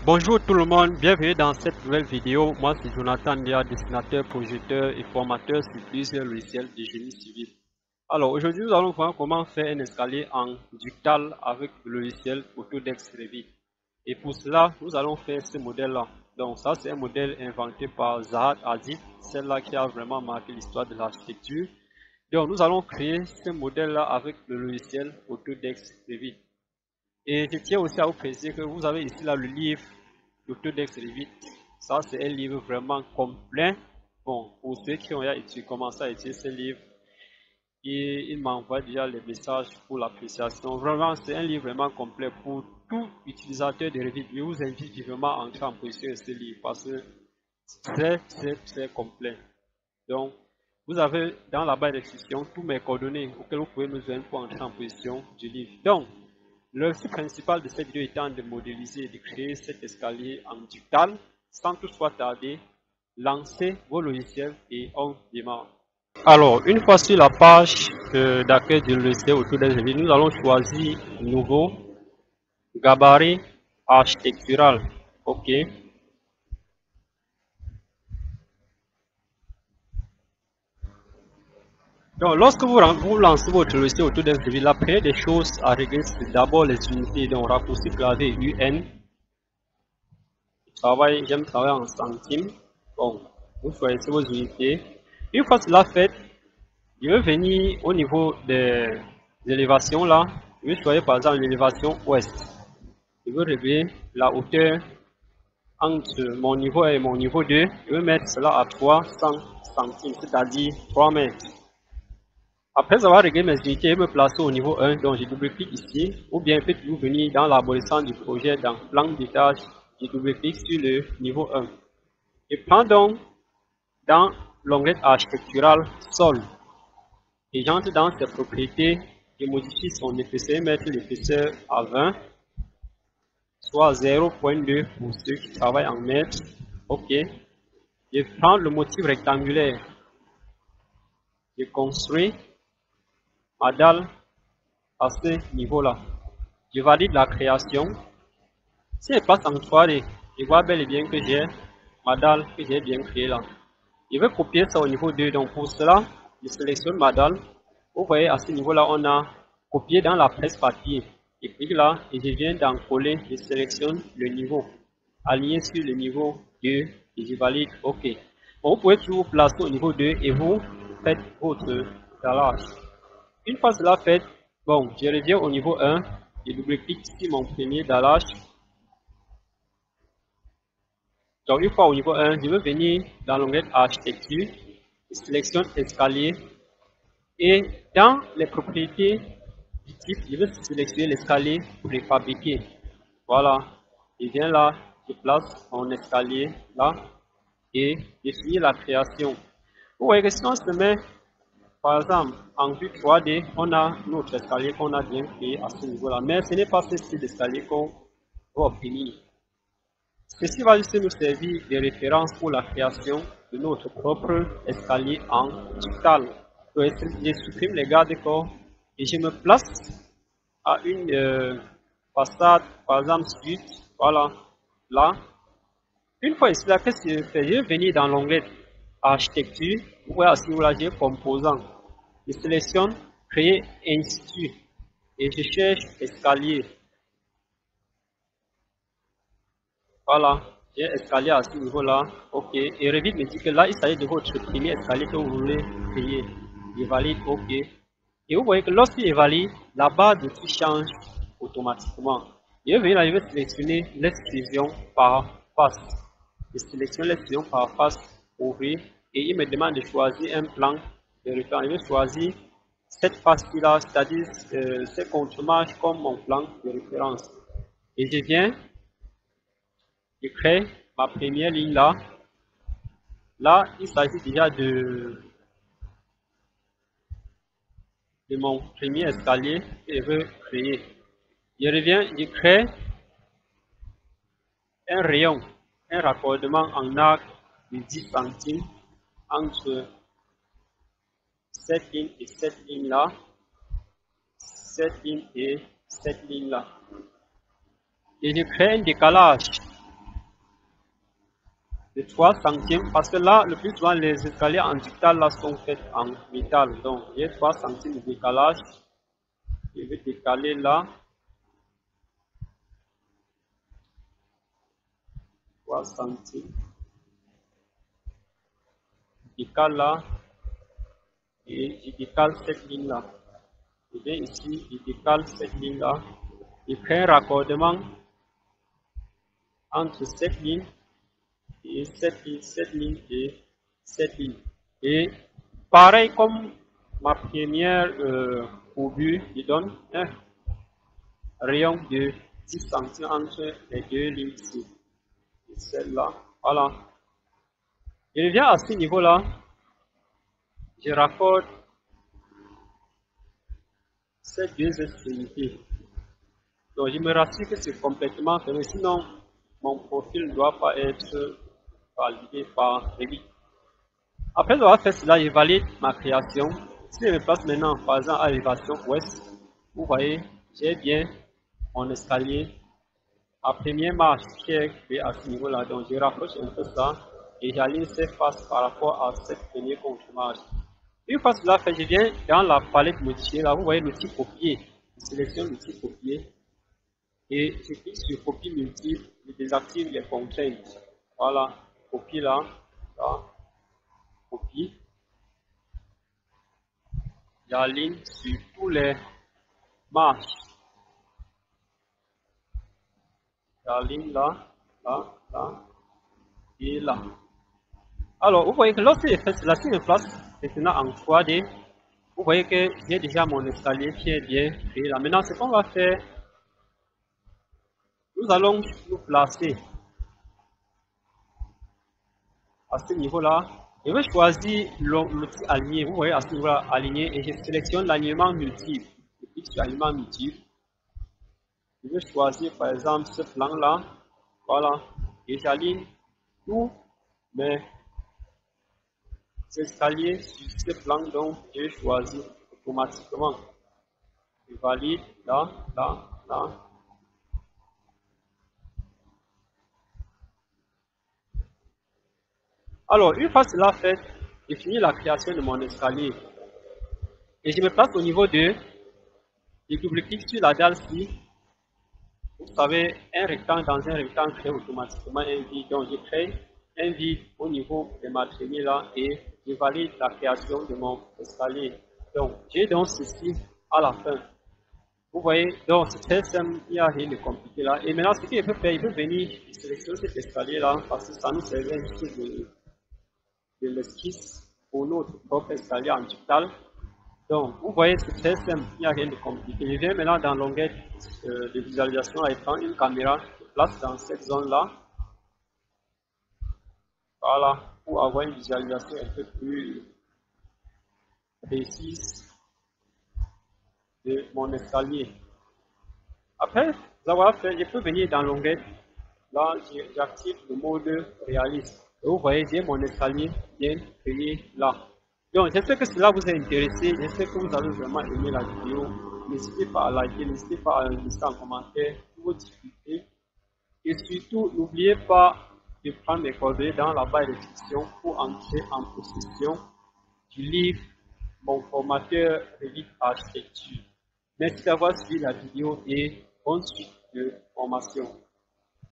Bonjour tout le monde, bienvenue dans cette nouvelle vidéo. Moi c'est Jonathan Nia, dessinateur, projecteur et formateur sur plusieurs logiciels de génie civil. Alors aujourd'hui nous allons voir comment faire un escalier en ductal avec le logiciel Autodesk Revit. Et pour cela nous allons faire ce modèle là. Donc ça c'est un modèle inventé par Zaha Hadid, celle-là qui a vraiment marqué l'histoire de l'architecture. Donc nous allons créer ce modèle là avec le logiciel Autodesk Revit. Et je tiens aussi à vous préciser que vous avez ici là le livre d'Autodesk Revit. Ça, c'est un livre vraiment complet. Bon, pour ceux qui ont commencé à étudier ce livre, il m'envoie déjà les messages pour l'appréciation. Vraiment, c'est un livre vraiment complet pour tout utilisateur de Revit. Je vous invite vivement à entrer en possession de ce livre parce que c'est très complet. Donc, vous avez dans la barre de description tous mes coordonnées auxquelles vous pouvez nous joindre pour entrer en possession du livre. Donc, le but principal de cette vidéo étant de modéliser et de créer cet escalier en ductal. Sans toutefois tarder, lancez vos logiciels et on démarre. Alors, une fois sur la page d'accueil du logiciel Autodesk Revit, nous allons choisir nouveau gabarit architectural. OK. Donc, lorsque vous lancez votre logiciel Autodesk Revit, la première des choses à régler, c'est d'abord les unités. Donc, raccourci clavier UN. J'aime travailler en centimes. Bon, vous choisissez vos unités. Une fois cela fait, je vais venir au niveau des élévations là. Je vais choisir par exemple l'élévation ouest. Je vais régler la hauteur entre mon niveau 1 et mon niveau 2. Je vais mettre cela à 300 centimes, c'est-à-dire 3 mètres. Après avoir réglé mes unités, je vais me placer au niveau 1, donc je double-clique ici, ou bien je peux toujours venir dans l'arborescence du projet, dans plan d'étage, je double-clique sur le niveau 1. Je prends donc dans l'onglet architectural sol et j'entre dans ses propriétés, je modifie son épaisseur, mettre l'épaisseur à 20, soit 0.2 pour ceux qui travaillent en mètres. OK. Je prends le motif rectangulaire, je construis ma dalle à ce niveau-là. Je valide la création. Si je passe en 3D, je vois bel et bien que j'ai ma dalle que j'ai bien créée là. Je vais copier ça au niveau 2. Donc pour cela, je sélectionne ma dalle. Vous voyez à ce niveau-là, on a copié dans la presse papier. Je clique là et je viens d'en coller. Je sélectionne le niveau. Aligné sur le niveau 2 et je valide OK. Bon, vous pouvez toujours placer au niveau 2 et vous faites votre dallage. Une fois cela fait, bon, je reviens au niveau 1. Je double-clique sur mon premier dallage. Donc, une fois au niveau 1, je vais venir dans l'onglet architecture, je sélectionne escalier et dans les propriétés du type, je vais sélectionner l'escalier préfabriqué. Voilà, je viens là, je place mon escalier là et je finis la création. Vous voyez que si on se met, par exemple, en vue 3D, on a notre escalier qu'on a bien créé à ce niveau-là, mais ce n'est pas ce style d'escalier qu'on va obtenir. Ceci va juste nous servir de référence pour la création de notre propre escalier en ductal. Je supprime les garde-corps et je me place à une façade, par exemple sud, voilà, là. Une fois ici, là, qu'est-ce que je fais? Je vais venir dans l'onglet architecture, vous voyez à ce niveau-là, j'ai composant. Je sélectionne créer institut et je cherche escalier. Voilà, j'ai escalier à ce niveau-là. OK. Et Revit me dit que là, il s'agit de votre premier escalier que vous voulez créer. Je valide OK. Et vous voyez que lorsqu'il valide, la barre de tout change automatiquement. Je vais venir là, je vais sélectionner l'extrusion par face. Je sélectionne l'extrusion par face, ouvrir, et il me demande de choisir un plan de référence. Je vais choisir cette face-là, c'est-à-dire ce contre-marche comme mon plan de référence. Et je viens, je crée ma première ligne là. Là, il s'agit déjà de mon premier escalier que je veux créer. Je reviens, je crée un rayon, un raccordement en arc de 10 centimes entre cette ligne et cette ligne là, cette ligne et cette ligne là. Et je crée un décalage de 3 centimes, parce que là, le plus souvent, les escaliers en digital là sont faits en métal. Donc, j'ai 3 centimes de décalage. Je vais décaler là. 3 centimes. Je décale là. Et je décale cette ligne là. Je viens ici, je décale cette ligne là. Je crée un raccordement entre cette ligne et cette ligne et cette ligne. Et pareil comme ma première courbure, je donne un rayon de 10 centimes entre les deux lignes ici. Et celle-là, voilà. Je reviens à ce niveau-là. Je raccorde ces deux extrémités. Donc je me rassure que c'est complètement fermé, sinon mon profil ne doit pas être validé par Revit. Après avoir fait cela, je valide ma création. Si je me place maintenant, par exemple, à l'élévation ouest, vous voyez, j'ai bien mon escalier à première marche qui est créé à ce niveau-là. Donc je rapproche un peu ça et j'aligne ces faces par rapport à cette première contre-marche. Une fois cela fait, je viens dans la palette modifiée. Là, vous voyez l'outil copier. Je sélectionne l'outil copier. Et je clique sur copie multiple, je désactive les contraintes. Voilà, copie là, copie. J'aligne sur tous les marches. J'aligne là, et là. Alors, vous voyez que lorsque je fais cela, si je place maintenant en 3D, vous voyez que j'ai déjà mon escalier qui est bien créé là. Maintenant, ce qu'on va faire, nous allons nous placer à ce niveau-là. Je vais choisir l'outil aligné. Vous voyez à ce niveau-là, aligné, et je sélectionne l'alignement multiple. Je clique sur alignement multiple. Je vais choisir par exemple ce plan-là. Voilà. Et j'aligne tous mes escaliers sur ce plan, donc je choisis automatiquement. Je valide là, là, là. Alors, une fois cela fait, j'ai fini la création de mon escalier. Et je me place au niveau 2. Je double-clique sur la dalle ci. Vous savez, un rectangle dans un rectangle crée automatiquement un vide. Donc, je crée un vide au niveau de ma traînée là et je valide la création de mon escalier. Donc, j'ai donc ceci à la fin. Vous voyez, donc c'est très simple, il n'y a rien de compliqué là. Et maintenant, ce qu'il peut faire, il peut venir sélectionner cet escalier là parce que ça nous servait juste de l'esquisse pour notre propre escalier en digital. Donc, vous voyez, c'est très simple, il n'y a rien de compliqué. Je viens maintenant dans l'onglet de visualisation à écran, une caméra, je place dans cette zone-là. Voilà, pour avoir une visualisation un peu plus précise de mon escalier. Après avoir fait, je peux venir dans l'onglet, là, j'active le mode réaliste. Et vous voyez, j'ai mon escalier bien créé là. Donc, j'espère que cela vous a intéressé. J'espère que vous avez vraiment aimé la vidéo. N'hésitez pas à liker, n'hésitez pas à laisser en commentaire vos difficultés. Et surtout, n'oubliez pas de prendre mes coordonnées dans la barre de description pour entrer en possession du livre Mon formateur Revit Architecture. Merci d'avoir suivi la vidéo et bonne suite de formation.